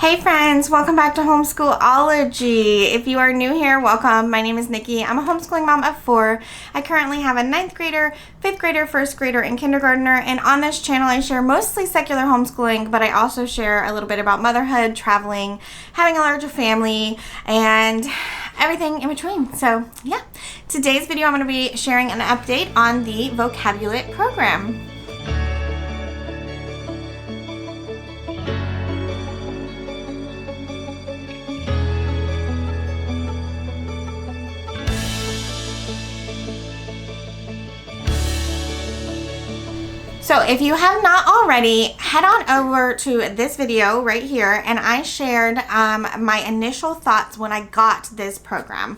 Hey friends, welcome back to Homeschool-ology. If you are new here, welcome. My name is Nikki. I'm a homeschooling mom of 4. I currently have a 9th grader, 5th grader, 1st grader, and kindergartner. And on this channel, I share mostly secular homeschooling, but I also share a little bit about motherhood, traveling, having a larger family, and everything in between. So yeah, today's video, I'm going to be sharing an update on the Vocabu-lit program. So if you have not already, head on over to this video right here, and I shared my initial thoughts when I got this program.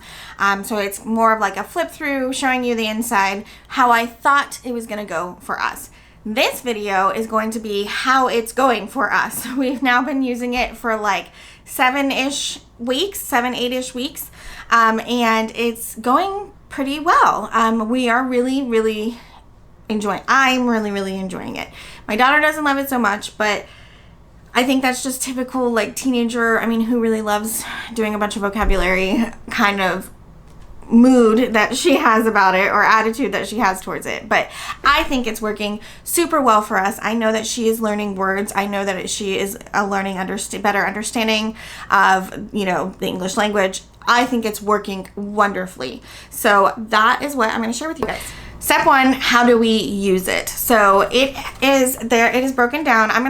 So it's more of like a flip through, showing you the inside, how I thought it was gonna go for us. This video is going to be how it's going for us. We've now been using it for like 7-8-ish weeks, and it's going pretty well. We are really I'm really enjoying it. My daughter doesn't love it so much, but I think that's just typical like teenager, who really loves doing a bunch of vocabulary kind of mood that she has about it, or attitude that she has towards it. But I think it's working super well for us. I know that she is learning words. I know that she is learning better understanding of the English language. I think it's working wonderfully. So that is what I'm going to share with you guys. Step 1, how do we use it? So it is broken down. I'm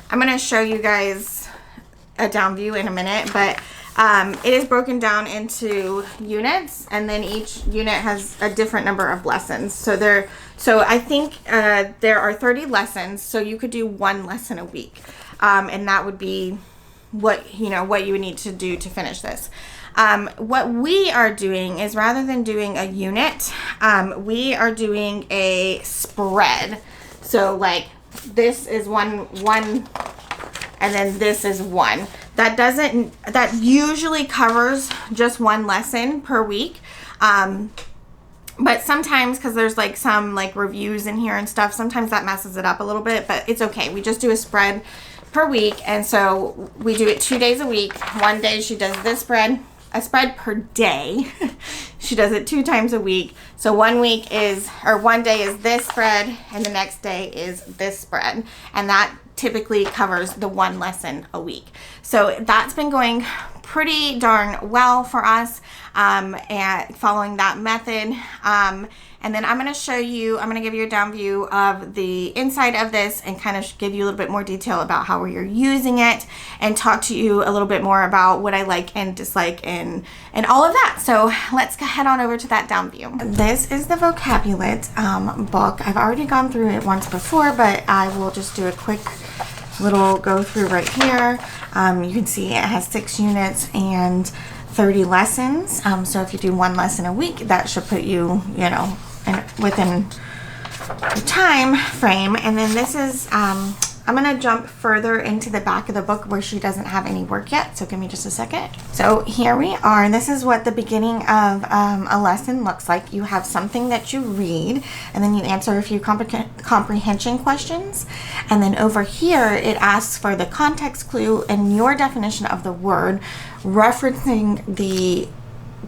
gonna show you guys a down view in a minute, but it is broken down into units, and then each unit has a different number of lessons. So I think there are 30 lessons, so you could do 1 lesson a week, and that would be what you would need to do to finish this. What we are doing is, rather than doing a unit, we are doing a spread. So like this is one, and then this is 1. That usually covers just 1 lesson per week. But sometimes, because there's like some like reviews in here and stuff, sometimes that messes it up a little bit, but it's okay. We just do a spread per week. And so we do it 2 days a week. One day she does this spread. A spread per day. She does it 2 times a week. So one day is this spread, and the next day is this spread. And that typically covers the 1 lesson a week. So that's been going pretty darn well for us, and following that method. And then I'm going to give you a down view of the inside of this, and kind of give you a little bit more detail about how we're using it, and talk to you a little bit more about what I like and dislike and all of that. So let's head on over to that down view. This is the Vocabu-lit book. I've already gone through it once before, but I will just do a quick little go through right here. You can see it has 6 units and 30 lessons. So if you do 1 lesson a week, that should put you, within the time frame. And then this is, I'm going to jump further into the back of the book where she doesn't have any work yet. So give me just a second. So here we are. This is what the beginning of a lesson looks like. You have something that you read, and then you answer a few comprehension questions. And then over here, it asks for the context clue and your definition of the word, referencing the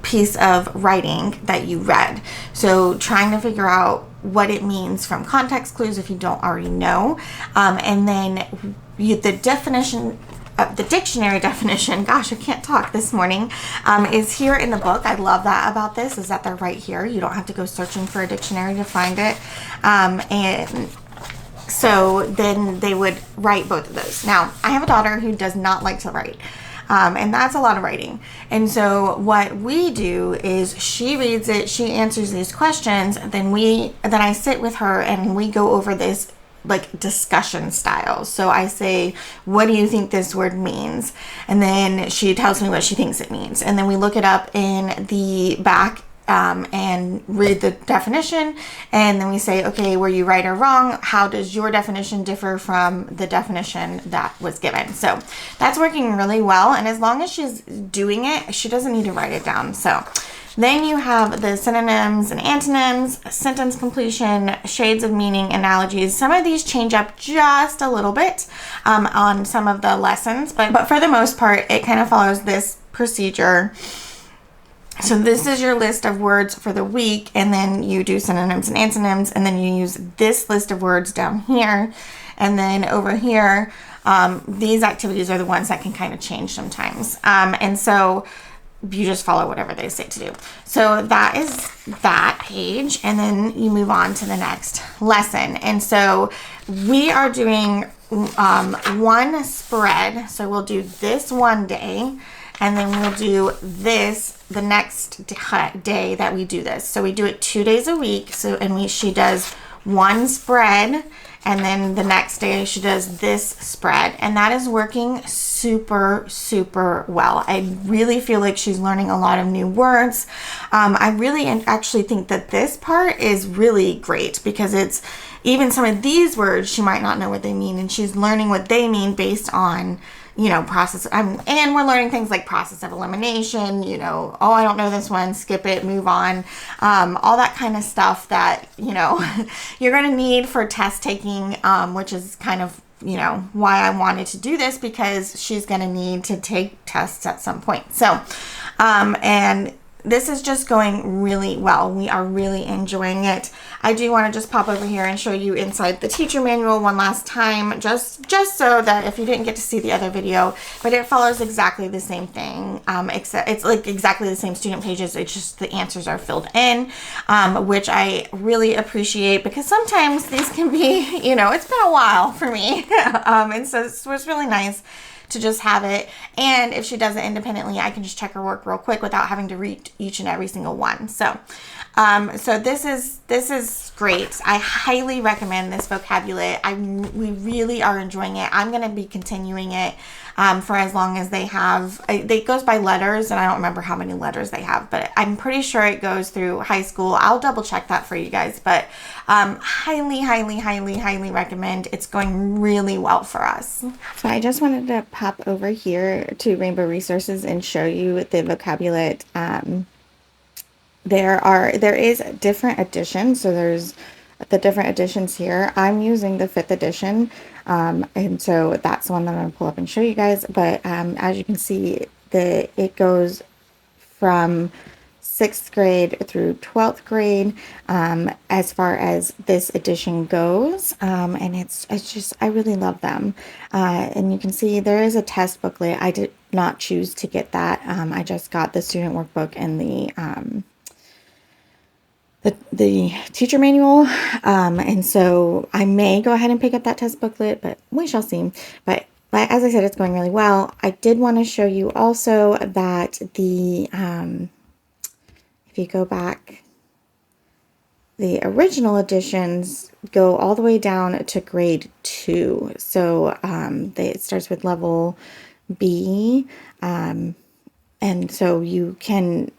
piece of writing that you read. So trying to figure out what it means from context clues if you don't already know. And then the definition, the dictionary definition, gosh, I can't talk this morning, is here in the book. I love that about this, is that they're right here. You don't have to go searching for a dictionary to find it. And so then they would write both of those. Now, I have a daughter who does not like to write. And that's a lot of writing. And so what we do is, she reads it, she answers these questions, then I sit with her and we go over this like discussion style. So I say, what do you think this word means? And then she tells me what she thinks it means. And then we look it up in the back and read the definition, and then we say, okay, were you right or wrong? How does your definition differ from the definition that was given? So that's working really well, and as long as she's doing it, she doesn't need to write it down. So Then you have the synonyms and antonyms, sentence completion, shades of meaning, analogies. Some of these change up just a little bit on some of the lessons, but for the most part, it kind of follows this procedure. So this is your list of words for the week, and then you do synonyms and antonyms, and then you use this list of words down here, and then over here, these activities are the ones that can kind of change sometimes. And so you just follow whatever they say to do. So that is that page, and then you move on to the next lesson. And so we are doing one spread. So we'll do this one day, and then we'll do this the next day that we do this. So we do it 2 days a week. So, and she does one spread, and then the next day she does this spread, and that is working super, super well. I really feel like she's learning a lot of new words. I really actually think that this part is really great, because it's even some of these words she might not know what they mean, and she's learning what they mean based on, you know, process. And we're learning things like process of elimination, you know, oh, I don't know this one, skip it, move on. All that kind of stuff that, you know, you're going to need for test taking, which is kind of, you know, why I wanted to do this, because she's going to need to take tests at some point. So, and this is just going really well. We are really enjoying it. I do want to just pop over here and show you inside the teacher manual one last time, just so that if you didn't get to see the other video, but it follows exactly the same thing, except it's like exactly the same student pages. It's just the answers are filled in, which I really appreciate, because sometimes these can be, you know, it's been a while for me. And so it was really nice to just have it. And if she does it independently, I can just check her work real quick without having to read each and every single one. So, so this is great. I highly recommend this Vocabu-lit. We really are enjoying it. I'm going to be continuing it for as long as they have. It goes by letters, and I don't remember how many letters they have, but I'm pretty sure it goes through high school. I'll double check that for you guys, but highly, highly, highly, highly recommend. It's going really well for us. So I just wanted to pop over here to Rainbow Resources and show you the Vocabu-lit. There is different editions. So there's the different editions here. I'm using the 5th edition. And so that's the one that I'm going to pull up and show you guys. But as you can see, it goes from 6th grade through 12th grade as far as this edition goes. And it's just, I really love them. And you can see there is a test booklet. I did not choose to get that. I just got the student workbook and the teacher manual, and so I may go ahead and pick up that test booklet, but we shall see. But as I said, it's going really well. I did want to show you also that the if you go back, the original editions go all the way down to grade 2. So it starts with level B, and so you can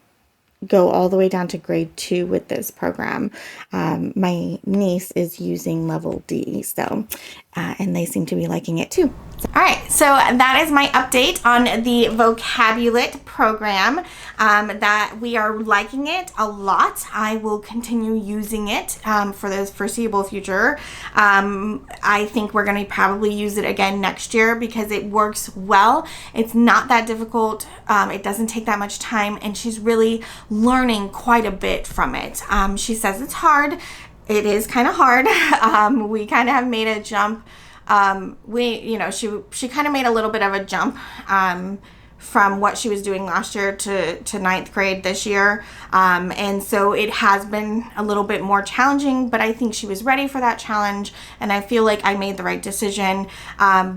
go all the way down to grade 2 with this program. My niece is using level D, so and they seem to be liking it too. All right, so that is my update on the Vocabu-lit program, that we are liking it a lot. I will continue using it for the foreseeable future. I think we're going to probably use it again next year because it works well. It's not that difficult. It doesn't take that much time, and she's really learning quite a bit from it. She says it's hard. It is kind of hard. We kind of have made a jump. She kind of made a little bit of a jump from what she was doing last year to 9th grade this year. And so it has been a little bit more challenging, but I think she was ready for that challenge. And I feel like I made the right decision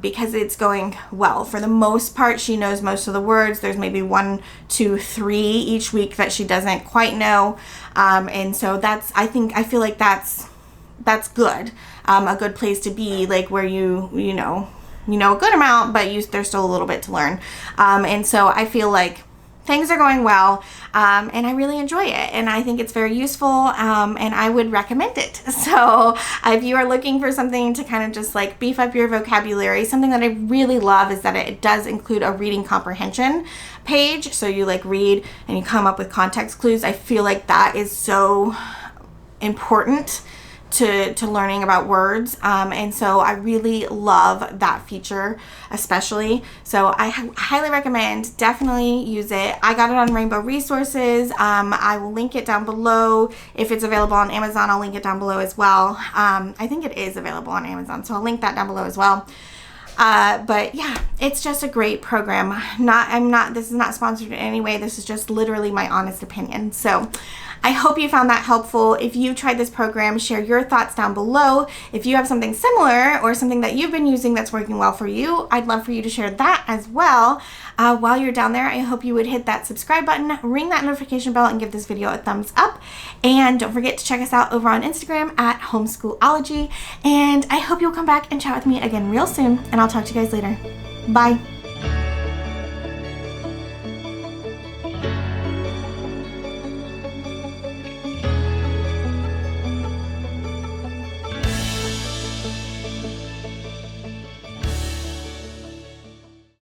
because it's going well. For the most part, she knows most of the words. There's maybe 1, 2, 3 each week that she doesn't quite know. And so I feel like that's good. A good place to be, like where you know a good amount, but there's still a little bit to learn. And so I feel like things are going well, and I really enjoy it, and I think it's very useful, and I would recommend it. So if you are looking for something to kind of just like beef up your vocabulary, something that I really love is that it does include a reading comprehension page. So you like read and you come up with context clues. I feel like that is so important to learning about words, and so I really love that feature especially. So I highly recommend, definitely use it. I got it on Rainbow Resources. I will link it down below. If it's available on Amazon, I'll link it down below as well. I think it is available on Amazon, so I'll link that down below as well. But yeah, it's just a great program. This is not sponsored in any way. This is just literally my honest opinion. So I hope you found that helpful. If you tried this program, share your thoughts down below. If you have something similar or something that you've been using that's working well for you, I'd love for you to share that as well. While you're down there, I hope you would hit that subscribe button, ring that notification bell, and give this video a thumbs up. And don't forget to check us out over on Instagram at Homeschool-ology. And I hope you'll come back and chat with me again real soon, and I'll talk to you guys later. Bye.